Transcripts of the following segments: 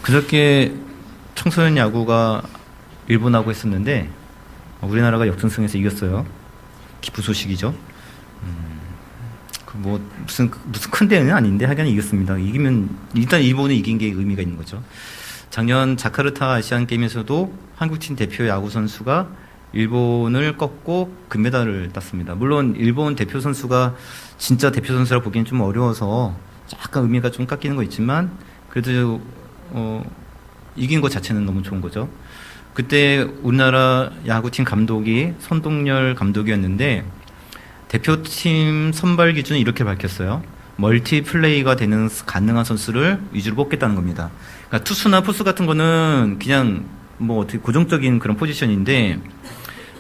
그저께 청소년 야구가 일본하고 했었는데 우리나라가 역전승에서 이겼어요. 기쁜 소식이죠. 뭐 무슨 큰 대회는 아닌데 하여간 이겼습니다. 이기면 일단 일본이 이긴 게 의미가 있는 거죠. 작년 자카르타 아시안 게임에서도 한국팀 대표 야구 선수가 일본을 꺾고 금메달을 땄습니다. 물론 일본 대표 선수가 진짜 대표 선수라 보기엔 좀 어려워서 약간 의미가 좀 깎이는 거 있지만 그래도 이긴 것 자체는 너무 좋은 거죠. 그때 우리나라 야구팀 감독이 선동열 감독이었는데 대표팀 선발 기준은 이렇게 밝혔어요. 멀티플레이가 되는 가능한 선수를 위주로 뽑겠다는 겁니다. 그러니까 투수나 포수 같은 거는 그냥 뭐 어떻게 고정적인 그런 포지션인데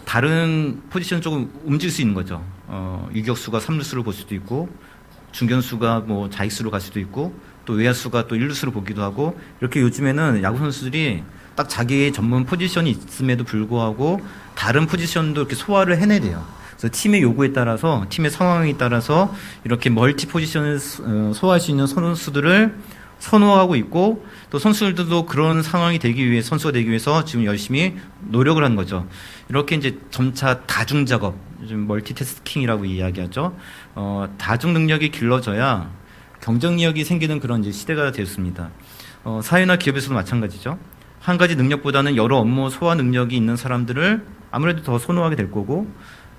다른 포지션 조금 움직일 수 있는 거죠. 유격수가 3루수로 볼 수도 있고 중견수가 뭐 좌익수로 갈 수도 있고 또 외야수가 또 1루수로 보기도 하고 이렇게 요즘에는 야구 선수들이 딱 자기의 전문 포지션이 있음에도 불구하고 다른 포지션도 이렇게 소화를 해내야 돼요. 그래서 팀의 요구에 따라서 팀의 상황에 따라서 이렇게 멀티 포지션을 소화할 수 있는 선수들을 선호하고 있고 또 선수들도 그런 상황이 되기 위해 선수가 되기 위해서 지금 열심히 노력을 하는 거죠. 이렇게 이제 점차 다중 작업, 요즘 멀티태스킹이라고 이야기하죠. 다중 능력이 길러져야 경쟁력이 생기는 그런 이제 시대가 되었습니다. 사회나 기업에서도 마찬가지죠. 한 가지 능력보다는 여러 업무 소화 능력이 있는 사람들을 아무래도 더 선호하게 될 거고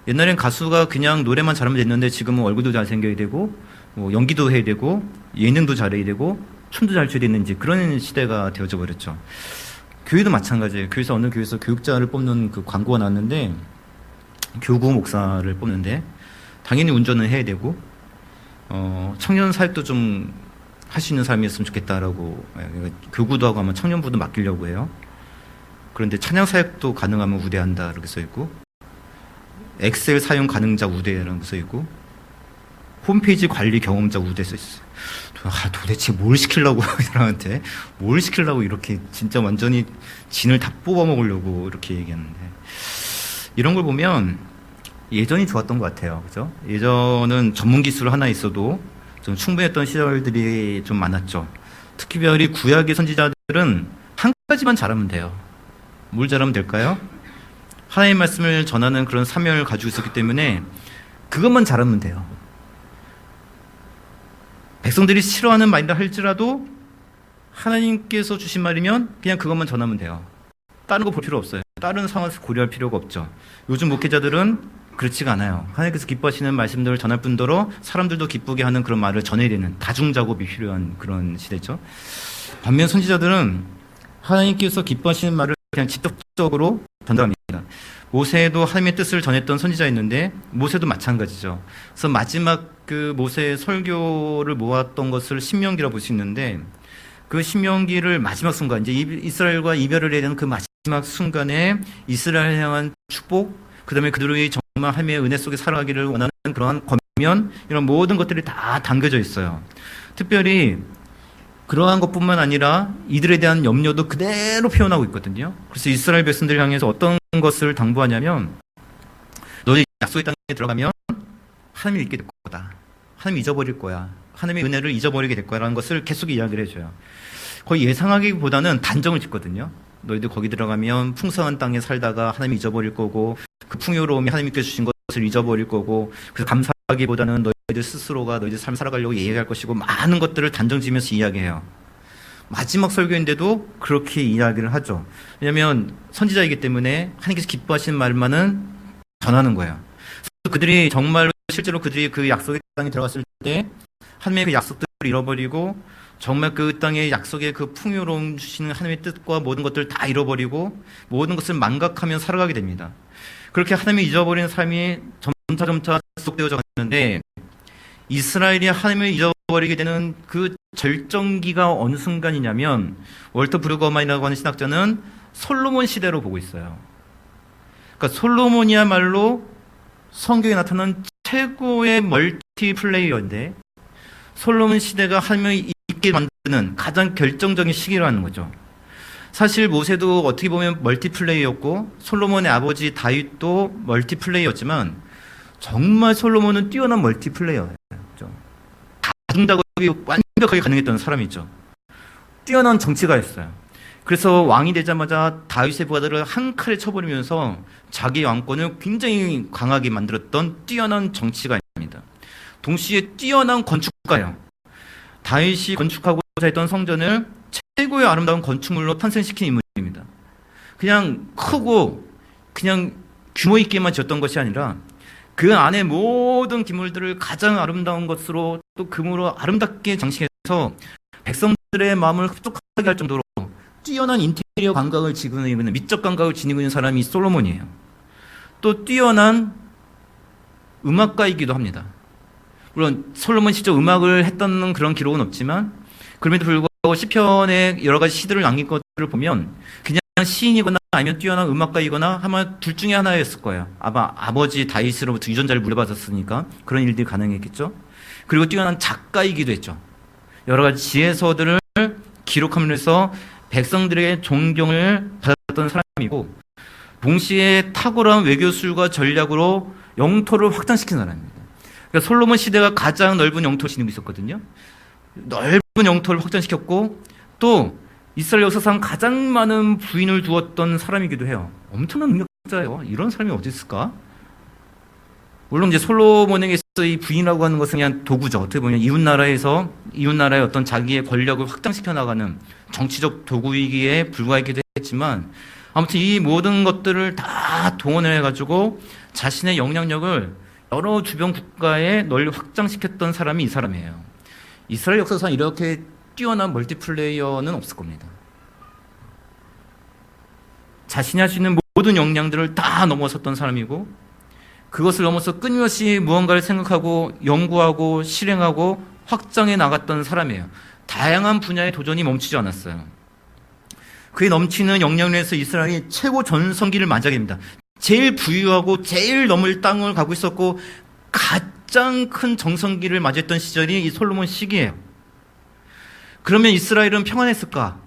옛날엔 가수가 그냥 노래만 잘하면 됐는데 지금은 얼굴도 잘생겨야 되고 뭐 연기도 해야 되고 예능도 잘해야 되고 춤도 잘 춰야 되는 이제 그런 시대가 되어져 버렸죠. 교회도 마찬가지예요. 교회에서 어느 교회에서 교육자를 뽑는 그 광고가 나왔는데 교구 목사를 뽑는데 당연히 운전을 해야 되고 청년 사역도 좀 할 수 있는 사람이었으면 좋겠다라고 교구도 하고 하면 청년부도 맡기려고 해요. 그런데 찬양 사역도 가능하면 우대한다 이렇게 써 있고 엑셀 사용 가능자 우대라는 거 써 있고 홈페이지 관리 경험자 우대 써 있어요. 도대체 뭘 시키려고 이 사람한테 뭘 시키려고 이렇게 진짜 완전히 진을 다 뽑아 먹으려고 이렇게 얘기하는데 이런 걸 보면 예전이 좋았던 것 같아요. 그죠? 예전은 전문 기술 하나 있어도 좀 충분했던 시절들이 좀 많았죠. 특별히 구약의 선지자들은 한 가지만 잘하면 돼요. 뭘 잘하면 될까요? 하나님의 말씀을 전하는 그런 사명을 가지고 있었기 때문에 그것만 잘하면 돼요. 백성들이 싫어하는 말이라 할지라도 하나님께서 주신 말이면 그냥 그것만 전하면 돼요. 다른 거 볼 필요 없어요. 다른 상황에서 고려할 필요가 없죠. 요즘 목회자들은 그렇지가 않아요. 하나님께서 기뻐하시는 말씀들을 전할 뿐더러 사람들도 기쁘게 하는 그런 말을 전해야 되는 다중작업이 필요한 그런 시대죠. 반면 선지자들은 하나님께서 기뻐하시는 말을 그냥 직접적으로 전달합니다. 모세도 하나님의 뜻을 전했던 선지자였는데 모세도 마찬가지죠. 그래서 마지막 그 모세의 설교를 모았던 것을 신명기라고 볼 수 있는데 그 신명기를 마지막 순간 이제 이스라엘과 이별을 해야 되는 그 마지막 순간에 이스라엘 향한 축복 그다음에 그들이 정말 하나님의 은혜 속에 살아가기를 원하는 그러한 권면 이런 모든 것들이 다 담겨져 있어요. 특별히 그러한 것뿐만 아니라 이들에 대한 염려도 그대로 표현하고 있거든요. 그래서 이스라엘 백성들을 향해서 어떤 것을 당부하냐면 너희 약속의 땅에 들어가면 하나님을 잊게 될 거다. 하나님 잊어버릴 거야. 하나님의 은혜를 잊어버리게 될 거라는 것을 계속 이야기를 해줘요. 거의 예상하기보다는 단정을 짓거든요. 너희들 거기 들어가면 풍성한 땅에 살다가 하나님 잊어버릴 거고 그 풍요로움이 하나님께 주신 것을 잊어버릴 거고 그래서 감사하기보다는 너희들 스스로가 너희들 삶 살아가려고 얘기할 것이고 많은 것들을 단정 지면서 이야기해요. 마지막 설교인데도 그렇게 이야기를 하죠. 왜냐하면 선지자이기 때문에 하나님께서 기뻐하시는 말만은 전하는 거예요. 그들이 정말로 실제로 그들이 그 약속의 땅에 들어갔을 때 하나님의 그 약속들을 잃어버리고 정말 그 땅의 약속의 그 풍요로움 주시는 하나님의 뜻과 모든 것들을 다 잃어버리고 모든 것을 망각하며 살아가게 됩니다. 그렇게 하나님을 잊어버리는 삶이 점차 지속되어져 갔는데 이스라엘이 하나님을 잊어버리게 되는 그 절정기가 어느 순간이냐면 월터 브루거만이라고 하는 신학자는 솔로몬 시대로 보고 있어요. 그러니까 솔로몬이야말로 성경에 나타난 최고의 멀티플레이어인데 솔로몬 시대가 하나님을 잊게 만드는 가장 결정적인 시기라는 거죠. 사실 모세도 어떻게 보면 멀티플레이였고 솔로몬의 아버지 다윗도 멀티플레이였지만 정말 솔로몬은 뛰어난 멀티플레이어예요. 다중 작업이 완벽하게 가능했던 사람이죠. 뛰어난 정치가였어요. 그래서 왕이 되자마자 다윗의 부하들을 한 칼에 쳐버리면서 자기 왕권을 굉장히 강하게 만들었던 뛰어난 정치가입니다. 동시에 뛰어난 건축가예요. 다윗이 건축하고자 했던 성전을 최고의 아름다운 건축물로 탄생시킨 인물입니다. 그냥 크고 그냥 규모 있게만 지었던 것이 아니라 그 안에 모든 기물들을 가장 아름다운 것으로 또 금으로 아름답게 장식해서 백성들의 마음을 흡족하게 할 정도로 뛰어난 인테리어 감각을 지니고 있는, 미적 감각을 지니고 있는 사람이 솔로몬이에요. 또 뛰어난 음악가이기도 합니다. 물론 솔로몬 직접 음악을 했다는 그런 기록은 없지만 그럼에도 불구하고 시편의 여러 가지 시들을 남긴 것들을 보면 그냥 시인이거나 아니면 뛰어난 음악가이거나 아마 둘 중에 하나였을 거예요. 아마 아버지 다윗으로부터 유전자를 물려받았으니까 그런 일들이 가능했겠죠. 그리고 뛰어난 작가이기도 했죠. 여러 가지 지혜서들을 기록함으로써 백성들에게 존경을 받았던 사람이고 동시에 탁월한 외교술과 전략으로 영토를 확장시킨 사람입니다. 그러니까 솔로몬 시대가 가장 넓은 영토를 지니고 있었거든요. 넓은 영토를 확장시켰고 또 이스라엘 역사상 가장 많은 부인을 두었던 사람이기도 해요. 엄청난 능력자예요. 이런 사람이 어디 있을까? 물론 이제 솔로몬에게서 이 부인이라고 하는 것은 그냥 도구죠. 어떻게 보면 이웃나라의 어떤 자기의 권력을 확장시켜 나가는 정치적 도구이기에 불과하기도 했지만 아무튼 이 모든 것들을 다 동원해 가지고 자신의 영향력을 여러 주변 국가에 널리 확장시켰던 사람이 이 사람이에요. 이스라엘 역사상 이렇게 뛰어난 멀티플레이어는 없을 겁니다. 자신이 할 수 있는 모든 역량들을 다 넘어섰던 사람이고 그것을 넘어서 끊임없이 무언가를 생각하고 연구하고 실행하고 확장해 나갔던 사람이에요. 다양한 분야의 도전이 멈추지 않았어요. 그에 넘치는 역량에서 이스라엘이 최고 전성기를 맞이하게 됩니다. 제일 부유하고 제일 넘을 땅을 가고 있었고 가장 큰 정성기를 맞이했던 시절이 이 솔로몬 시기예요. 그러면 이스라엘은 평안했을까?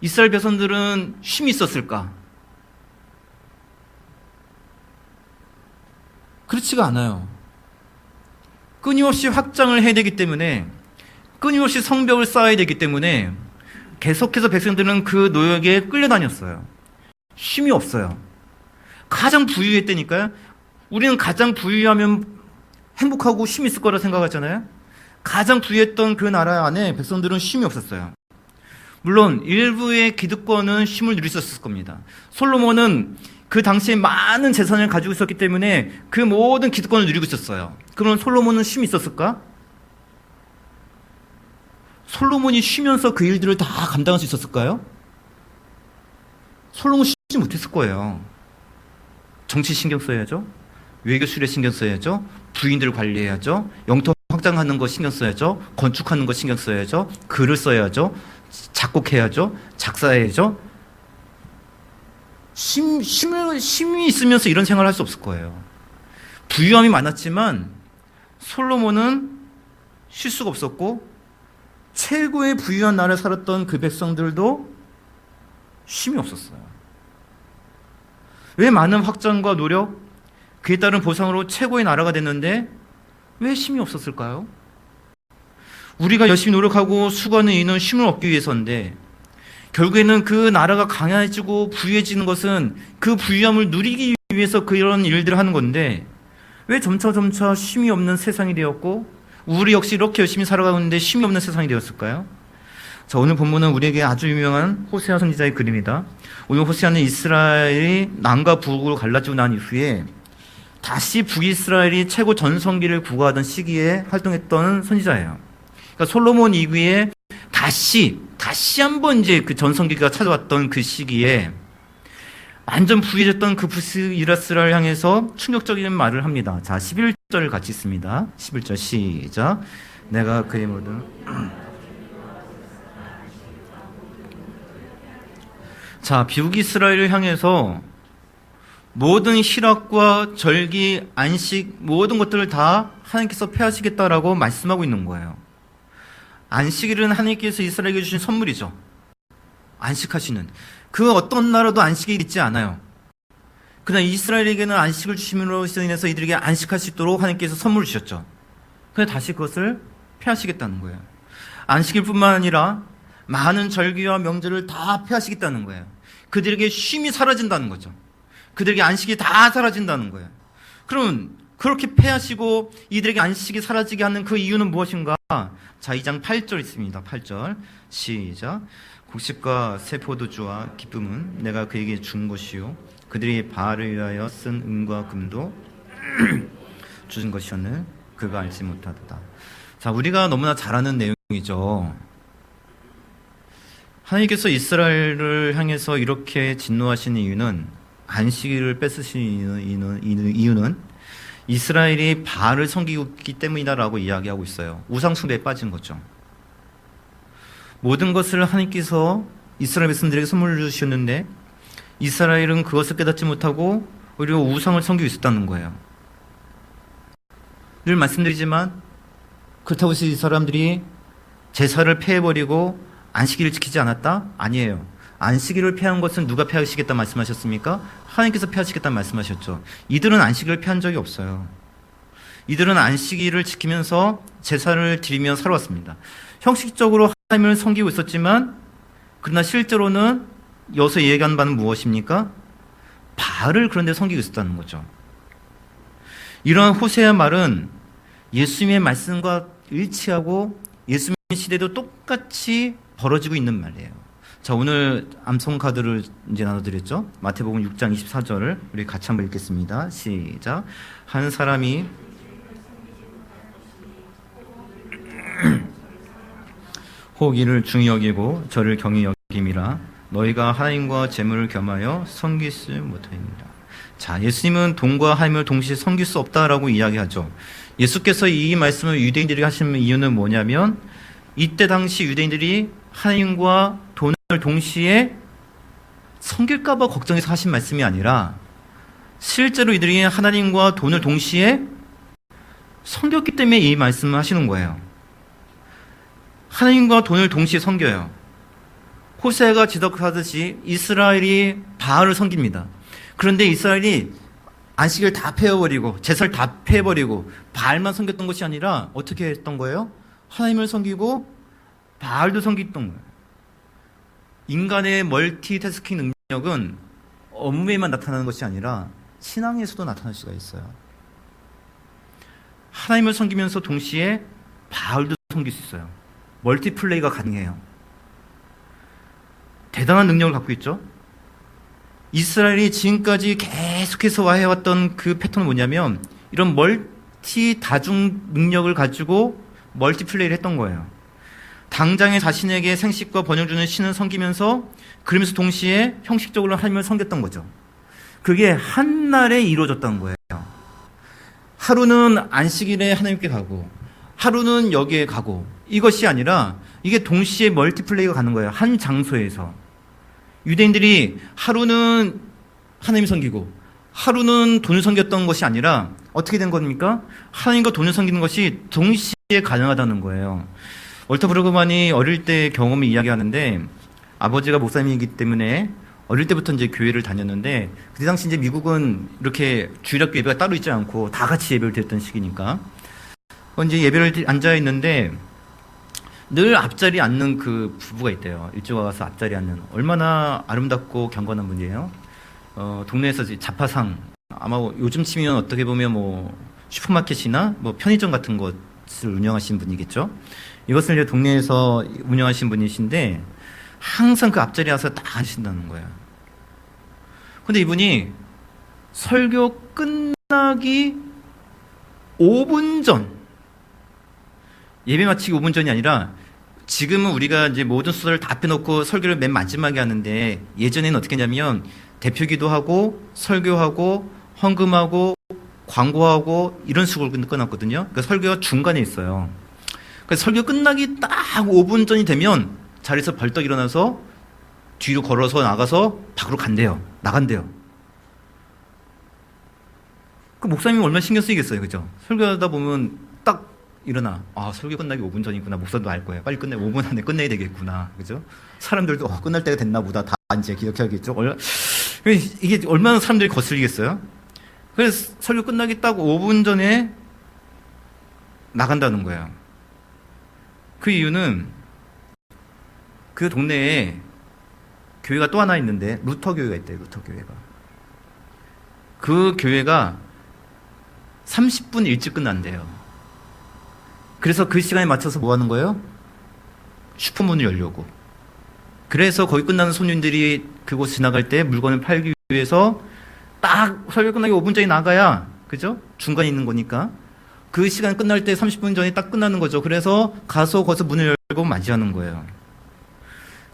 이스라엘 백성들은 쉼이 있었을까? 그렇지가 않아요. 끊임없이 확장을 해야 되기 때문에 끊임없이 성벽을 쌓아야 되기 때문에 계속해서 백성들은 그 노역에 끌려다녔어요. 쉼이 없어요. 가장 부유했다니까요. 우리는 가장 부유하면 행복하고 쉼이 있을 거라 생각하잖아요. 가장 부유했던 그 나라 안에 백성들은 쉼이 없었어요. 물론 일부의 기득권은 쉼을 누릴 수 있었을 겁니다. 솔로몬은 그 당시에 많은 재산을 가지고 있었기 때문에 그 모든 기득권을 누리고 있었어요. 그럼 솔로몬은 쉼이 있었을까? 솔로몬이 쉬면서 그 일들을 다 감당할 수 있었을까요? 솔로몬 쉬지 못했을 거예요. 정치 신경 써야죠. 외교술에 신경 써야죠. 부인들을 관리해야죠. 영토 확장하는 거 신경 써야죠. 건축하는 거 신경 써야죠. 글을 써야죠. 작곡해야죠. 작사해야죠. 쉼이 있으면서 이런 생활을 할 수 없을 거예요. 부유함이 많았지만 솔로몬은 쉴 수가 없었고 최고의 부유한 나라에 살았던 그 백성들도 쉼이 없었어요. 왜 많은 확장과 노력, 그에 따른 보상으로 최고의 나라가 됐는데 왜 쉼이 없었을까요? 우리가 열심히 노력하고 수고하는 이유는 쉼을 얻기 위해서인데 결국에는 그 나라가 강해지고 부유해지는 것은 그 부유함을 누리기 위해서 그런 일들을 하는 건데 왜 점차 쉼이 없는 세상이 되었고 우리 역시 이렇게 열심히 살아가고 있는데 쉼이 없는 세상이 되었을까요? 자, 오늘 본문은 우리에게 아주 유명한 호세아 선지자의 글입니다. 오늘 호세아는 이스라엘이 남과 북으로 갈라지고 난 이후에 다시 북이스라엘이 최고 전성기를 구가하던 시기에 활동했던 선지자예요. 그러니까 솔로몬 이후에 다시 한번 이제 그 전성기가 찾아왔던 그 시기에 완전 부유해졌던 그 부스이라스를 향해서 충격적인 말을 합니다. 자, 11절을 같이 읽습니다. 11절 시작. 내가 그의 모든 자, 북이스라엘을 향해서 모든 희락과 절기, 안식 모든 것들을 다 하나님께서 폐하시겠다라고 말씀하고 있는 거예요. 안식일은 하나님께서 이스라엘에게 주신 선물이죠. 안식하시는 그 어떤 나라도 안식일이 있지 않아요. 그러나 이스라엘에게는 안식을 주심으로 인해서 이들에게 안식할 수 있도록 하나님께서 선물을 주셨죠. 그런데 다시 그것을 폐하시겠다는 거예요. 안식일뿐만 아니라 많은 절기와 명절을 다 폐하시겠다는 거예요. 그들에게 쉼이 사라진다는 거죠. 그들에게 안식이 다 사라진다는 거예요. 그럼 그렇게 폐하시고 이들에게 안식이 사라지게 하는 그 이유는 무엇인가? 자, 2장 8절 있습니다. 8절 시작. 곡식과 새 포도주와 기쁨은 내가 그에게 준 것이요 그들이 바알을 위하여 쓴 은과 금도 주신 것이었는 그가 알지 못하다. 자, 우리가 너무나 잘 아는 내용이죠. 하나님께서 이스라엘을 향해서 이렇게 진노하시는 이유는, 안식일을 뺏으시는 이유는 이스라엘이 바알을 섬기고 있기 때문이다라고 이야기하고 있어요. 우상 숭배에 빠진 거죠. 모든 것을 하나님께서 이스라엘 백성들에게 선물로 주셨는데 이스라엘은 그것을 깨닫지 못하고 오히려 우상을 섬기고 있었다는 거예요. 늘 말씀드리지만 그렇다고 해서 이 사람들이 제사를 폐해버리고 안식일을 지키지 않았다? 아니에요. 안식일을 폐한 것은 누가 폐하시겠다 말씀하셨습니까? 하나님께서 폐하시겠다 말씀하셨죠. 이들은 안식일을 폐한 적이 없어요. 이들은 안식일을 지키면서 제사를 드리며 살아왔습니다. 형식적으로 하나님을 섬기고 있었지만 그러나 실제로는 여기서 얘기하는 바는 무엇입니까? 바알을 그런데 섬기고 있었다는 거죠. 이러한 호세아 말은 예수님의 말씀과 일치하고 예수님의 시대도 똑같이 벌어지고 있는 말이에요. 자, 오늘 암송 카드를 이제 나눠드렸죠. 마태복음 6장 24절을 우리 같이 한번 읽겠습니다. 시작. 한 사람이 혹 이를 중히 여기고 저를 경히 여김이라 너희가 하나님과 재물을 겸하여 섬길 수 못하입니다. 자, 예수님은 돈과 하나님을 동시에 섬길 수 없다라고 이야기하죠. 예수께서 이 말씀을 유대인들에게 하시는 이유는 뭐냐면 이때 당시 유대인들이 하나님과 돈을 동시에 섬길까 봐 걱정해서 하신 말씀이 아니라 실제로 이들이 하나님과 돈을 동시에 섬겼기 때문에 이 말씀을 하시는 거예요. 하나님과 돈을 동시에 섬겨요. 호세아가 지적하듯이 이스라엘이 바알을 섬깁니다. 그런데 이스라엘이 안식을 다 폐해버리고 제사를 다 폐해버리고 바알만 섬겼던 것이 아니라 어떻게 했던 거예요? 하나님을 섬기고 바알도 섬겼던 거예요. 인간의 멀티태스킹 능력은 업무에만 나타나는 것이 아니라 신앙에서도 나타날 수가 있어요. 하나님을 섬기면서 동시에 바알도 섬길 수 있어요. 멀티플레이가 가능해요. 대단한 능력을 갖고 있죠. 이스라엘이 지금까지 계속해서 와해왔던 그 패턴은 뭐냐면 이런 멀티 다중 능력을 가지고 멀티플레이를 했던 거예요. 당장에 자신에게 생식과 번영 주는 신을 섬기면서 그러면서 동시에 형식적으로 하나님을 섬겼던 거죠. 그게 한날에 이루어졌다는 거예요. 하루는 안식일에 하나님께 가고 하루는 여기에 가고 이것이 아니라 이게 동시에 멀티플레이가 가는 거예요. 한 장소에서. 유대인들이 하루는 하나님 섬기고 하루는 돈을 섬겼던 것이 아니라 어떻게 된 겁니까? 하나님과 돈을 섬기는 것이 동시에 가능하다는 거예요. 얼터브르그만이 어릴 때 경험을 이야기하는데 아버지가 목사님이기 때문에 어릴 때부터 이제 교회를 다녔는데 그때 당시 이제 미국은 이렇게 주일학교 예배가 따로 있지 않고 다 같이 예배를 드렸던 시기니까 이제 예배를 앉아 있는데 늘 앞자리에 앉는 그 부부가 있대요. 일찍 와서 앞자리에 앉는. 얼마나 아름답고 경건한 분이에요. 동네에서 자파상 아마 요즘 치면 어떻게 보면 뭐 슈퍼마켓이나 뭐 편의점 같은 것을 운영하시는 분이겠죠. 이것을 이제 동네에서 운영하신 분이신데 항상 그 앞자리에 와서 딱 앉으신다는 거예요. 근데 이분이 설교 끝나기 5분 전, 예배 마치기 5분 전이 아니라 지금은 우리가 이제 모든 수다를 다 빼놓고 설교를 맨 마지막에 하는데 예전에는 어떻게 했냐면 대표기도 하고 설교하고 헌금하고 광고하고 이런 식으로 끝났거든요. 그러니까 설교가 중간에 있어요. 그래서 설교 끝나기 딱 5분 전이 되면 자리에서 벌떡 일어나서 뒤로 걸어서 나가서 밖으로 간대요. 나간대요. 그 목사님이 얼마나 신경 쓰이겠어요. 그죠? 설교하다 보면 딱 일어나. 아, 설교 끝나기 5분 전이구나. 목사도 알 거예요. 빨리 끝내. 5분 안에 끝내야 되겠구나. 그죠? 사람들도 끝날 때가 됐나 보다. 다 이제 기억해야겠죠. 이게 얼마나 사람들이 거슬리겠어요? 그래서 설교 끝나기 딱 5분 전에 나간다는 거예요. 그 이유는 그 동네에 교회가 또 하나 있는데 루터 교회가 있대요. 루터 교회가. 그 교회가 30분 일찍 끝난대요. 그래서 그 시간에 맞춰서 뭐 하는 거예요? 슈퍼문을 열려고. 그래서 거기 끝나는 손님들이 그곳 지나갈 때 물건을 팔기 위해서 딱 설교 끝나기 5분 전에 나가야, 그죠? 중간에 있는 거니까. 그 시간 끝날 때 30분 전에 딱 끝나는 거죠. 그래서 가서 거기서 문을 열고 맞이하는 거예요.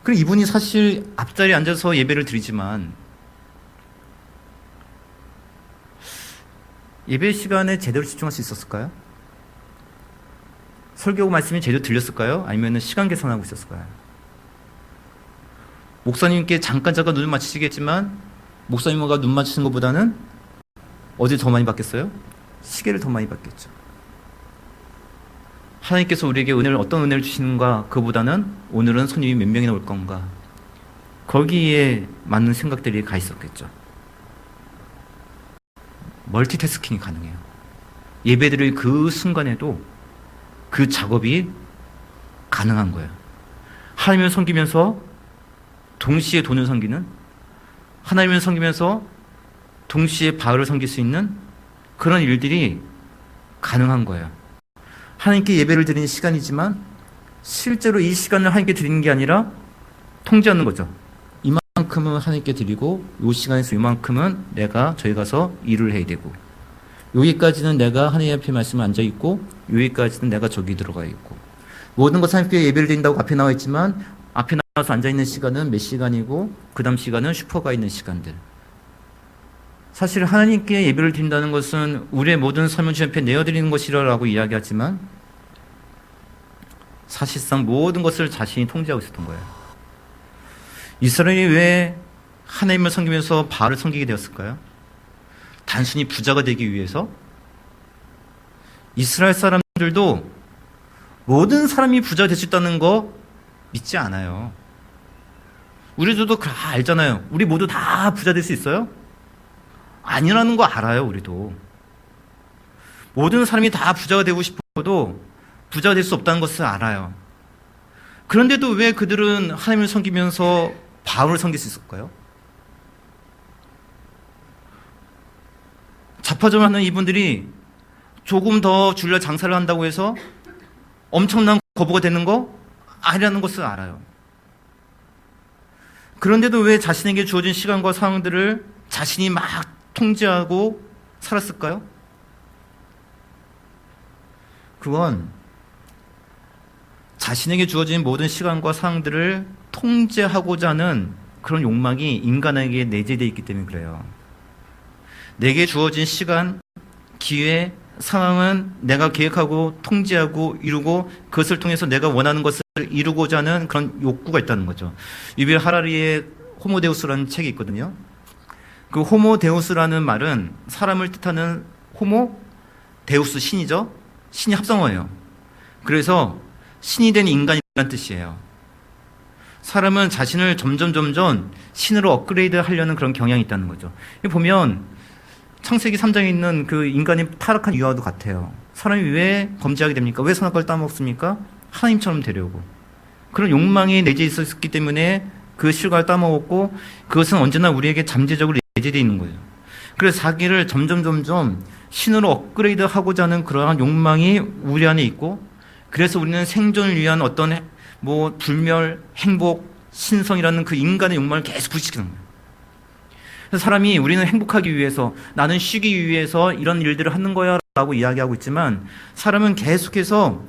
그럼 이분이 사실 앞자리에 앉아서 예배를 드리지만 예배 시간에 제대로 집중할 수 있었을까요? 설교 말씀이 제대로 들렸을까요? 아니면 시간 계산하고 있었을까요? 목사님께 잠깐 눈을 맞추시겠지만 목사님과 눈 맞추는 것보다는 어디 더 많이 받겠어요? 시계를 더 많이 받겠죠. 하나님께서 우리에게 어떤 은혜를 주시는가, 그보다는 오늘은 손님이 몇 명이나 올 건가, 거기에 맞는 생각들이 가 있었겠죠. 멀티태스킹이 가능해요. 예배드릴 그 순간에도 그 작업이 가능한 거예요. 하나님을 섬기면서 동시에 돈을 섬기는, 하나님을 섬기면서 동시에 바울을 섬길 수 있는 그런 일들이 가능한 거예요. 하나님께 예배를 드리는 시간이지만 실제로 이 시간을 하나님께 드리는 게 아니라 통제하는 거죠. 이만큼은 하나님께 드리고 이 시간에서 이만큼은 저희 가서 일을 해야 되고, 여기까지는 내가 하나님 앞에 말씀에 앉아 있고 여기까지는 내가 저기 들어가 있고, 모든 것 하나님께 예배를 드린다고 앞에 나와 있지만 앞에 나와서 앉아 있는 시간은 몇 시간이고 그 다음 시간은 슈퍼가 있는 시간들. 사실 하나님께 예배를 드린다는 것은 우리의 모든 삶을 주님 앞에 내어드리는 것이라고 이야기하지만 사실상 모든 것을 자신이 통제하고 있었던 거예요. 이스라엘이 왜 하나님을 섬기면서 바알을 섬기게 되었을까요? 단순히 부자가 되기 위해서? 이스라엘 사람들도 모든 사람이 부자가 될 수 있다는 거 믿지 않아요. 우리들도 다 알잖아요. 우리 모두 다 부자 될 수 있어요? 아니라는 거 알아요. 우리도 모든 사람이 다 부자가 되고 싶어도 부자가 될 수 없다는 것을 알아요. 그런데도 왜 그들은 하나님을 섬기면서 바울을 섬길 수 있을까요? 자파점을 하는 이분들이 조금 더 줄여 장사를 한다고 해서 엄청난 거부가 되는 거 아니라는 것을 알아요. 그런데도 왜 자신에게 주어진 시간과 상황들을 자신이 막 통제하고 살았을까요? 그건 자신에게 주어진 모든 시간과 상황들을 통제하고자 하는 그런 욕망이 인간에게 내재되어 있기 때문에 그래요. 내게 주어진 시간, 기회, 상황은 내가 계획하고 통제하고 이루고 그것을 통해서 내가 원하는 것을 이루고자 하는 그런 욕구가 있다는 거죠. 유빌 하라리의 호모데우스라는 책이 있거든요. 그 호모데우스라는 말은 사람을 뜻하는 호모, 데우스 신이죠. 신이 합성어예요. 그래서 신이 된 인간이라는 뜻이에요. 사람은 자신을 점점 신으로 업그레이드 하려는 그런 경향이 있다는 거죠. 보면 창세기 3장에 있는 그 인간의 타락한 이유와도 같아요. 사람이 왜 범죄하게 됩니까? 왜 선악과를 따먹습니까? 하나님처럼 되려고. 그런 욕망이 내재해 있었기 때문에 그 실과를 따먹었고, 그것은 언제나 우리에게 잠재적으로 내재되어 있는 거예요. 그래서 자기를 점점 신으로 업그레이드 하고자 하는 그러한 욕망이 우리 안에 있고, 그래서 우리는 생존을 위한 어떤 불멸, 행복, 신성이라는 그 인간의 욕망을 계속 부딪히는 거예요. 그래서 사람이 우리는 행복하기 위해서, 나는 쉬기 위해서 이런 일들을 하는 거야 라고 이야기하고 있지만, 사람은 계속해서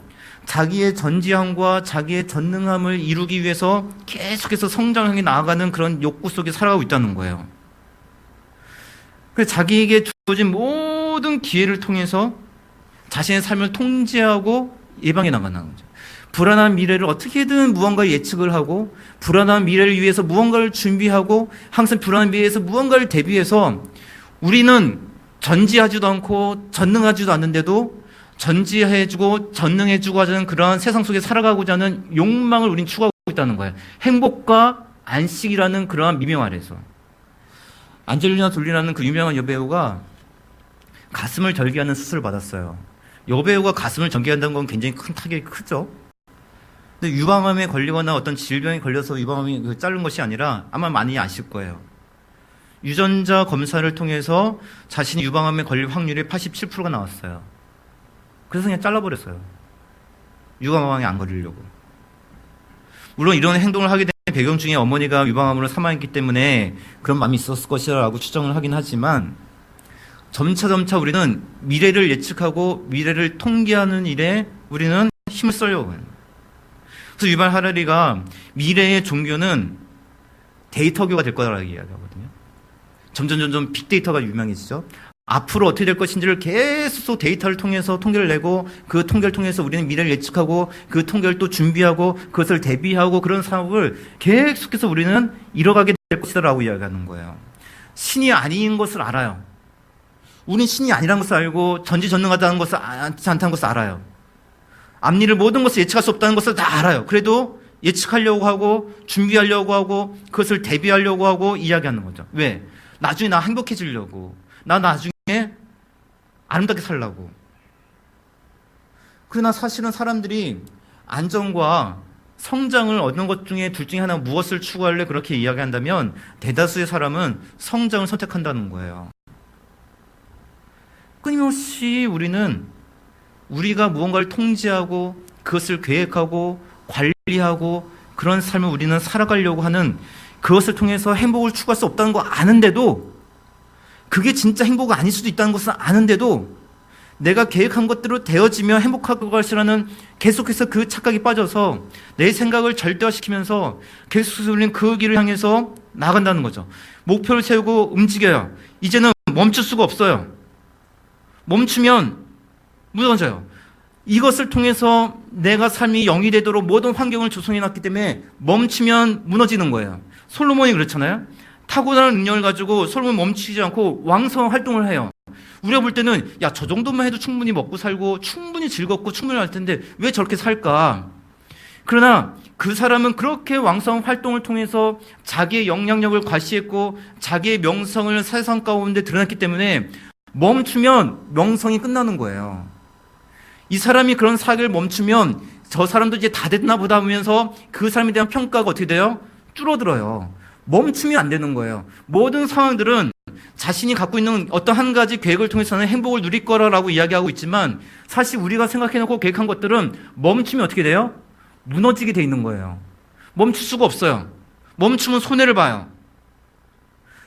자기의 전지함과 자기의 전능함을 이루기 위해서 계속해서 성장하게 나아가는 그런 욕구 속에 살아가고 있다는 거예요. 그래서 자기에게 주어진 모든 기회를 통해서 자신의 삶을 통제하고 예방해 나가는 거죠. 불안한 미래를 어떻게든 무언가 예측을 하고, 불안한 미래를 위해서 무언가를 준비하고, 항상 불안한 미래에서 무언가를 대비해서 우리는 전지하지도 않고 전능하지도 않는데도 전지해주고 전능해주고 하자는 그러한 세상 속에 살아가고자 하는 욕망을 우리는 추구하고 있다는 거예요. 행복과 안식이라는 그러한 미명 아래서. 안젤리나 졸리라는 그 유명한 여배우가 가슴을 절개하는 수술을 받았어요. 여배우가 가슴을 절개한다는 건 굉장히 큰 타격이 크죠. 근데 유방암에 걸리거나 어떤 질병에 걸려서 유방암이 자른 것이 아니라 아마 많이 아실 거예요. 유전자 검사를 통해서 자신이 유방암에 걸릴 확률이 87%가 나왔어요. 그래서 그냥 잘라버렸어요. 유방암에 안 걸리려고. 물론 이런 행동을 하게 된 배경 중에 어머니가 유방암으로 사망했기 때문에 그런 마음이 있었을 것이라고 추정을 하긴 하지만 점차 우리는 미래를 예측하고 미래를 통계하는 일에 우리는 힘을 쓰려고 해요. 그래서 유발 하라리가 미래의 종교는 데이터교가 될 거라고 이야기하거든요. 점점 빅데이터가 유명해지죠. 앞으로 어떻게 될 것인지를 계속 데이터를 통해서 통계를 내고 그 통계를 통해서 우리는 미래를 예측하고 그 통계를 또 준비하고 그것을 대비하고 그런 사업을 계속해서 우리는 이뤄가게 될 것이라고 이야기하는 거예요. 신이 아닌 것을 알아요. 우리는 신이 아니라는 것을 알고 전지전능하다는 것을 않지 않다는 것을 알아요. 앞일을 모든 것을 예측할 수 없다는 것을 다 알아요. 그래도 예측하려고 하고 준비하려고 하고 그것을 대비하려고 하고 이야기하는 거죠. 왜? 나중에 나 행복해지려고. 나 나중에 아름답게 살려고. 그러나 사실은 사람들이 안정과 성장을 얻는 것 중에 둘 중에 하나 무엇을 추구할래 그렇게 이야기한다면 대다수의 사람은 성장을 선택한다는 거예요. 끊임없이 우리는 우리가 무언가를 통제하고 그것을 계획하고 관리하고 그런 삶을 우리는 살아가려고 하는 그것을 통해서 행복을 추구할 수 없다는 거 아는데도 그게 진짜 행복이 아닐 수도 있다는 것을 아는데도 내가 계획한 것대로 되어지면 행복할 것이라는 계속해서 그 착각이 빠져서 내 생각을 절대화시키면서 계속해서 우리는 그 길을 향해서 나아간다는 거죠. 목표를 세우고 움직여요. 이제는 멈출 수가 없어요. 멈추면 무너져요. 이것을 통해서 내가 삶이 영이 되도록 모든 환경을 조성해놨기 때문에 멈추면 무너지는 거예요. 솔로몬이 그렇잖아요. 타고난 능력을 가지고 솔로몬은 멈추지 않고 왕성 활동을 해요. 우리가 볼 때는 야, 저 정도만 해도 충분히 먹고 살고 충분히 즐겁고 충분히 할 텐데 왜 저렇게 살까? 그러나 그 사람은 그렇게 왕성 활동을 통해서 자기의 영향력을 과시했고 자기의 명성을 세상 가운데 드러냈기 때문에 멈추면 명성이 끝나는 거예요. 이 사람이 그런 사역을 멈추면 저 사람도 이제 다 됐나 보다 하면서 그 사람에 대한 평가가 어떻게 돼요? 줄어들어요. 멈추면 안 되는 거예요. 모든 상황들은 자신이 갖고 있는 어떤 한 가지 계획을 통해서는 행복을 누릴 거라고 이야기하고 있지만 사실 우리가 생각해놓고 계획한 것들은 멈추면 어떻게 돼요? 무너지게 돼 있는 거예요. 멈출 수가 없어요. 멈추면 손해를 봐요.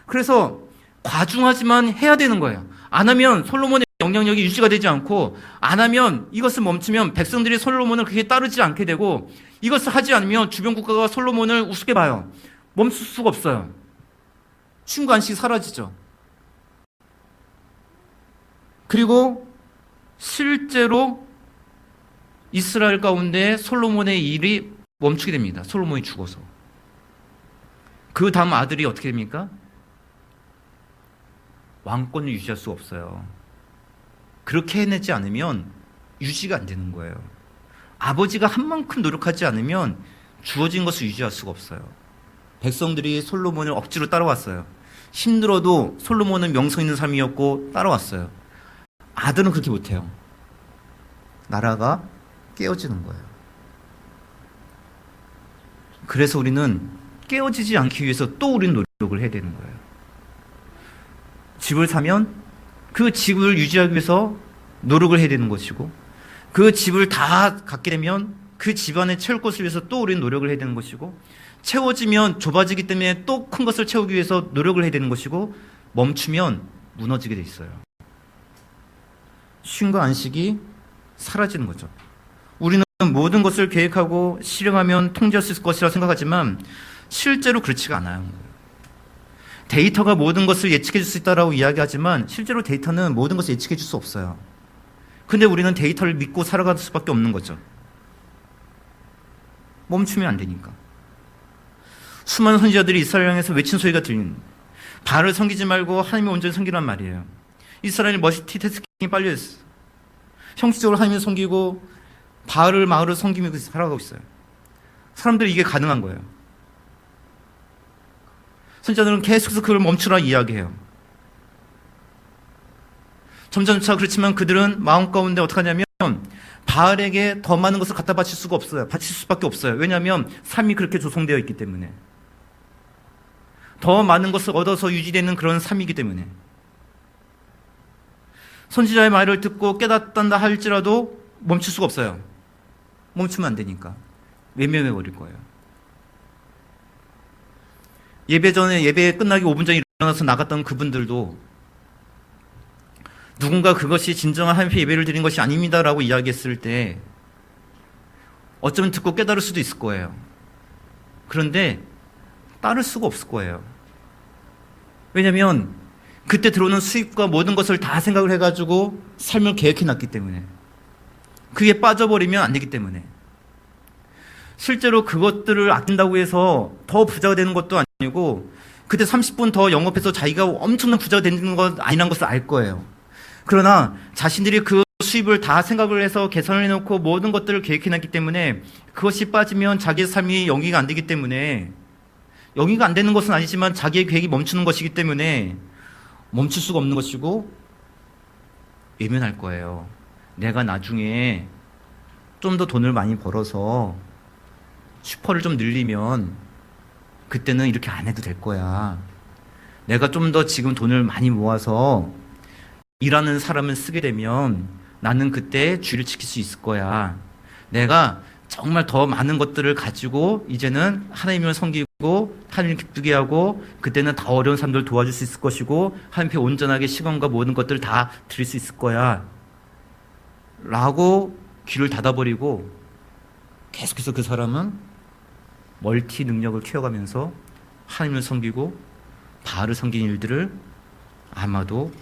그래서 과중하지만 해야 되는 거예요. 안 하면 솔로몬의 영향력이 유지가 되지 않고 안 하면 이것을 멈추면 백성들이 솔로몬을 그렇게 따르지 않게 되고 이것을 하지 않으면 주변 국가가 솔로몬을 우습게 봐요. 멈출 수가 없어요. 춤과 안식이 사라지죠. 그리고 실제로 이스라엘 가운데 솔로몬의 일이 멈추게 됩니다. 솔로몬이 죽어서. 그 다음 아들이 어떻게 됩니까? 왕권을 유지할 수 없어요. 그렇게 해내지 않으면 유지가 안 되는 거예요. 아버지가 한 만큼 노력하지 않으면 주어진 것을 유지할 수가 없어요. 백성들이 솔로몬을 억지로 따라왔어요. 힘들어도 솔로몬은 명성 있는 삶이었고 따라왔어요. 아들은 그렇게 못해요. 나라가 깨어지는 거예요. 그래서 우리는 깨어지지 않기 위해서 또 우리는 노력을 해야 되는 거예요. 집을 사면 그 집을 유지하기 위해서 노력을 해야 되는 것이고 그 집을 다 갖게 되면 그 집안에 채울 것을 위해서 또 우리는 노력을 해야 되는 것이고 채워지면 좁아지기 때문에 또 큰 것을 채우기 위해서 노력을 해야 되는 것이고 멈추면 무너지게 돼 있어요. 쉼과 안식이 사라지는 거죠. 우리는 모든 것을 계획하고 실행하면 통제할 수 있을 것이라 생각하지만 실제로 그렇지가 않아요. 데이터가 모든 것을 예측해 줄 수 있다고 이야기하지만 실제로 데이터는 모든 것을 예측해 줄 수 없어요. 근데 우리는 데이터를 믿고 살아갈 수밖에 없는 거죠. 멈추면 안 되니까. 수많은 선지자들이 이스라엘을 향해서 외친 소리가 들리는 바알을 섬기지 말고 하나님을 온전히 섬기란 말이에요. 이스라엘이 멀티태스킹이 빨리 했어. 형식적으로 하나님을 섬기고 바알을 마을을 섬기면서 살아가고 있어요. 사람들이 이게 가능한 거예요. 선지자들은 계속해서 그걸 멈추라 이야기해요. 점차 그렇지만 그들은 마음 가운데 어떻게 하냐면 바알에게 더 많은 것을 갖다 바칠 수가 없어요. 바칠 수밖에 없어요. 왜냐하면 삶이 그렇게 조성되어 있기 때문에. 더 많은 것을 얻어서 유지되는 그런 삶이기 때문에. 선지자의 말을 듣고 깨닫단다 할지라도 멈출 수가 없어요. 멈추면 안 되니까. 외면해 버릴 거예요. 예배 전에, 예배 끝나기 5분 전에 일어나서 나갔던 그분들도 누군가 그것이 진정한 하나님 앞에 예배를 드린 것이 아닙니다라고 이야기했을 때 어쩌면 듣고 깨달을 수도 있을 거예요. 그런데 따를 수가 없을 거예요. 왜냐하면 그때 들어오는 수입과 모든 것을 다 생각을 해가지고 삶을 계획해놨기 때문에, 그게 빠져버리면 안 되기 때문에. 실제로 그것들을 아낀다고 해서 더 부자가 되는 것도 아니고, 그때 30분 더 영업해서 자기가 엄청난 부자가 되는 건 아니란 것을 알 거예요. 그러나 자신들이 그 수입을 다 생각을 해서 계산을 해놓고 모든 것들을 계획해놨기 때문에 그것이 빠지면 자기의 삶이 영위가 안 되기 때문에, 영위가 안 되는 것은 아니지만 자기의 계획이 멈추는 것이기 때문에 멈출 수가 없는 것이고 외면할 거예요. 내가 나중에 좀 더 돈을 많이 벌어서 슈퍼를 좀 늘리면 그때는 이렇게 안 해도 될 거야. 내가 좀 더 지금 돈을 많이 모아서 일하는 사람을 쓰게 되면 나는 그때 주의를 지킬 수 있을 거야. 내가 정말 더 많은 것들을 가지고 이제는 하나님을 섬기고 하나님을 기쁘게 하고 그때는 더 어려운 사람들을 도와줄 수 있을 것이고 하나님 앞에 온전하게 시간과 모든 것들을 다 드릴 수 있을 거야 라고 귀를 닫아버리고 계속해서 그 사람은 멀티 능력을 키워가면서 하나님을 섬기고 바알을 섬긴 일들을 아마도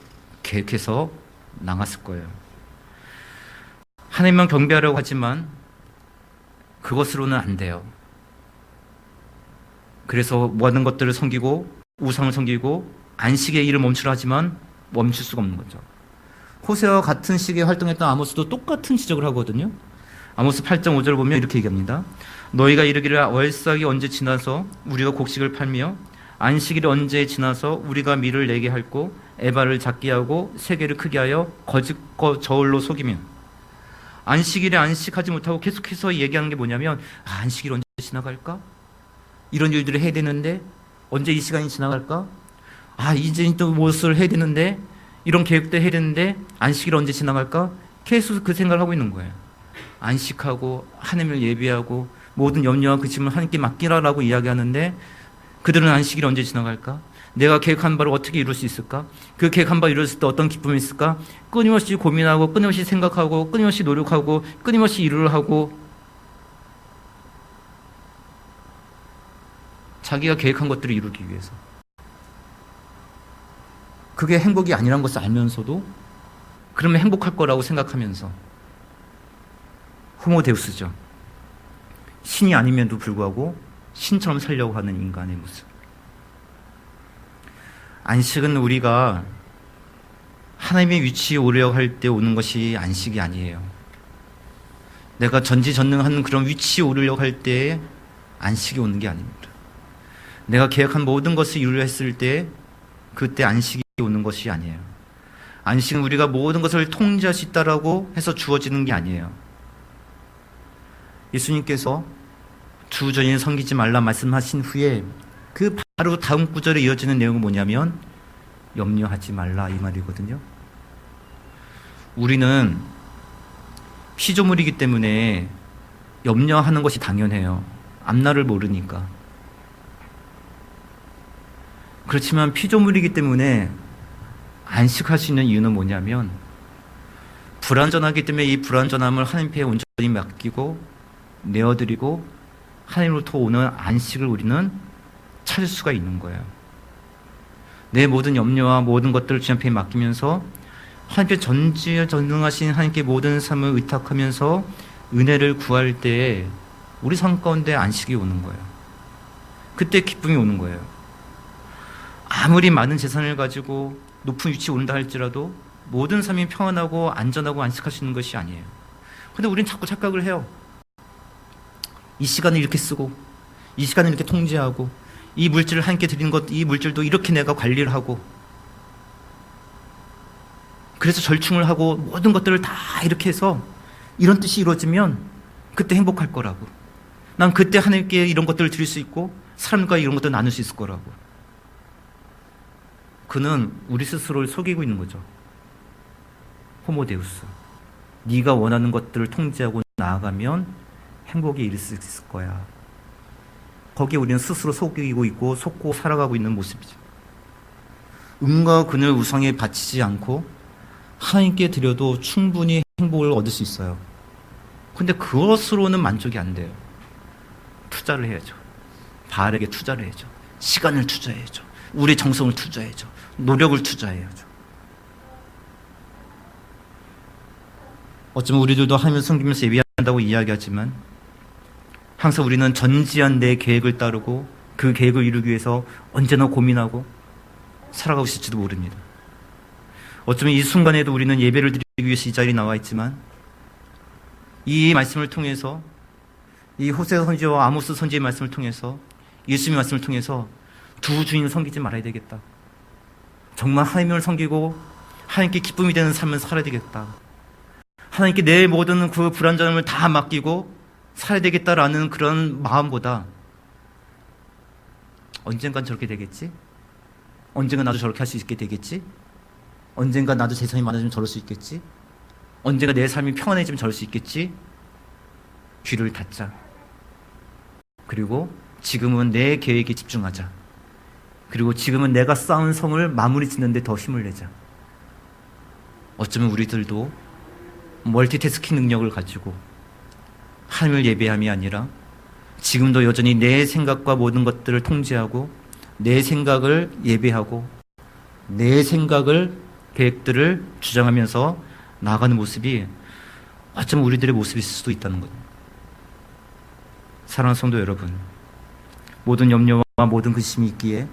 계획해서 나갔을 거예요. 하나님만 경배하려고 하지만 그것으로는 안 돼요. 그래서 모든 것들을 섬기고 우상을 섬기고 안식의 일을 멈추라 하지만 멈출 수가 없는 거죠. 호세와 같은 시기에 활동했던 아모스도 똑같은 지적을 하거든요. 아모스 8장 5절을 보면 이렇게 얘기합니다. 너희가 이르기를 월삭이 언제 지나서 우리가 곡식을 팔며 안식일이 언제 지나서 우리가 밀을 내게 할고 에바를 작게 하고 세계를 크게 하여 거짓과 저울로 속이며. 안식일에 안식하지 못하고 계속해서 얘기하는 게 뭐냐면, 안식일 언제 지나갈까? 이런 일들을 해야 되는데 언제 이 시간이 지나갈까? 이제 또 무엇을 해야 되는데, 이런 계획도 해야 되는데 안식일 언제 지나갈까? 계속 그 생각을 하고 있는 거예요. 안식하고 하나님을 예배하고 모든 염려와 그침을 하나님께 맡기라라고 이야기하는데 그들은 안식일이 언제 지나갈까? 내가 계획한 바를 어떻게 이룰 수 있을까? 그 계획한 바 이뤘을 때 어떤 기쁨이 있을까? 끊임없이 고민하고 끊임없이 생각하고 끊임없이 노력하고 끊임없이 일을 하고 자기가 계획한 것들을 이루기 위해서. 그게 행복이 아니란 것을 알면서도 그러면 행복할 거라고 생각하면서 호모데우스죠. 신이 아님에도 불구하고 신처럼 살려고 하는 인간의 모습. 안식은 우리가 하나님의 위치에 오르려고 할 때 오는 것이 안식이 아니에요. 내가 전지전능한 그런 위치에 오르려고 할 때 안식이 오는 게 아닙니다. 내가 계획한 모든 것을 이루려 했을 때 그때 안식이 오는 것이 아니에요. 안식은 우리가 모든 것을 통제할 수 있다라고 해서 주어지는 게 아니에요. 예수님께서 주저인을 섬기지 말라 말씀하신 후에 그 바로 다음 구절에 이어지는 내용은 뭐냐면 염려하지 말라 이 말이거든요. 우리는 피조물이기 때문에 염려하는 것이 당연해요. 앞날을 모르니까. 그렇지만 피조물이기 때문에 안식할 수 있는 이유는 뭐냐면 불완전하기 때문에 이 불완전함을 하나님께 온전히 맡기고 내어드리고 하나님으로부터 오는 안식을 우리는 찾을 수가 있는 거예요. 내 모든 염려와 모든 것들을 주님 앞에 맡기면서 하나님께 전지전능하신 하나님께 모든 삶을 의탁하면서 은혜를 구할 때 우리 삶 가운데 안식이 오는 거예요. 그때 기쁨이 오는 거예요. 아무리 많은 재산을 가지고 높은 위치에 오른다 할지라도 모든 삶이 평안하고 안전하고 안식할 수 있는 것이 아니에요. 근데 우리는 자꾸 착각을 해요. 이 시간을 이렇게 쓰고 이 시간을 이렇게 통제하고 이 물질을 함께 드리는 것, 이 물질도 이렇게 내가 관리를 하고 그래서 절충을 하고 모든 것들을 다 이렇게 해서 이런 뜻이 이루어지면 그때 행복할 거라고. 난 그때 하나님께 이런 것들을 드릴 수 있고 사람과 이런 것들을 나눌 수 있을 거라고. 그는 우리 스스로를 속이고 있는 거죠. 호모데우스. 네가 원하는 것들을 통제하고 나아가면 행복에 이를 수 있을 거야. 거기에 우리는 스스로 속이고 있고 속고 살아가고 있는 모습이죠. 음과 근을 우상에 바치지 않고 하나님께 드려도 충분히 행복을 얻을 수 있어요. 근데 그것으로는 만족이 안 돼요. 투자를 해야죠. 바알에게 투자를 해야죠. 시간을 투자해야죠. 우리의 정성을 투자해야죠. 노력을 투자해야죠. 어쩌면 우리들도 하나님을 섬기면서 예배한다고 이야기하지만 항상 우리는 전지한 내 계획을 따르고 그 계획을 이루기 위해서 언제나 고민하고 살아가고 있을지도 모릅니다. 어쩌면 이 순간에도 우리는 예배를 드리기 위해서 이 자리에 나와 있지만 이 말씀을 통해서 이 호세 선지와 아모스 선지의 말씀을 통해서 예수님의 말씀을 통해서 두 주인을 섬기지 말아야 되겠다. 정말 하나님을 섬기고 하나님께 기쁨이 되는 삶을 살아야 되겠다. 하나님께 내 모든 그 불완전함을 다 맡기고 살아야 되겠다라는 그런 마음보다 언젠간 저렇게 되겠지? 언젠가 나도 저렇게 할 수 있게 되겠지? 언젠가 나도 재산이 많아지면 저럴 수 있겠지? 언젠가 내 삶이 평안해지면 저럴 수 있겠지? 귀를 닫자. 그리고 지금은 내 계획에 집중하자. 그리고 지금은 내가 쌓은 성을 마무리 짓는 데 더 힘을 내자. 어쩌면 우리들도 멀티태스킹 능력을 가지고 하나님을 예배함이 아니라 지금도 여전히 내 생각과 모든 것들을 통제하고 내 생각을 예배하고 내 생각을 계획들을 주장하면서 나아가는 모습이 어쩌면 우리들의 모습일 수도 있다는 것. 사랑하는 성도 여러분, 모든 염려와 모든 근심이 있기에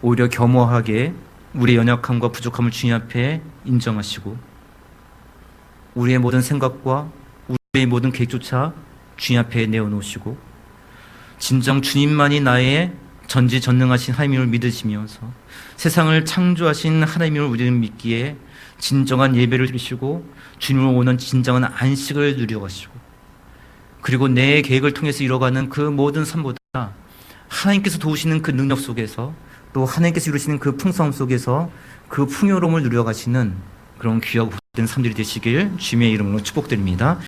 오히려 겸허하게 우리의 연약함과 부족함을 주님 앞에 인정하시고 우리의 모든 생각과 우리의 모든 계획조차 주님 앞에 내어놓으시고 진정 주님만이 나의 전지전능하신 하나님을 믿으시면서 세상을 창조하신 하나님을 우리는 믿기에 진정한 예배를 드리시고 주님을 오는 진정한 안식을 누려가시고 그리고 내 계획을 통해서 이뤄가는 그 모든 삶보다 하나님께서 도우시는 그 능력 속에서 또 하나님께서 이루시는 그 풍성함 속에서 그 풍요로움을 누려가시는 그런 귀하고 복된 삶들이 되시길 주님의 이름으로 축복드립니다.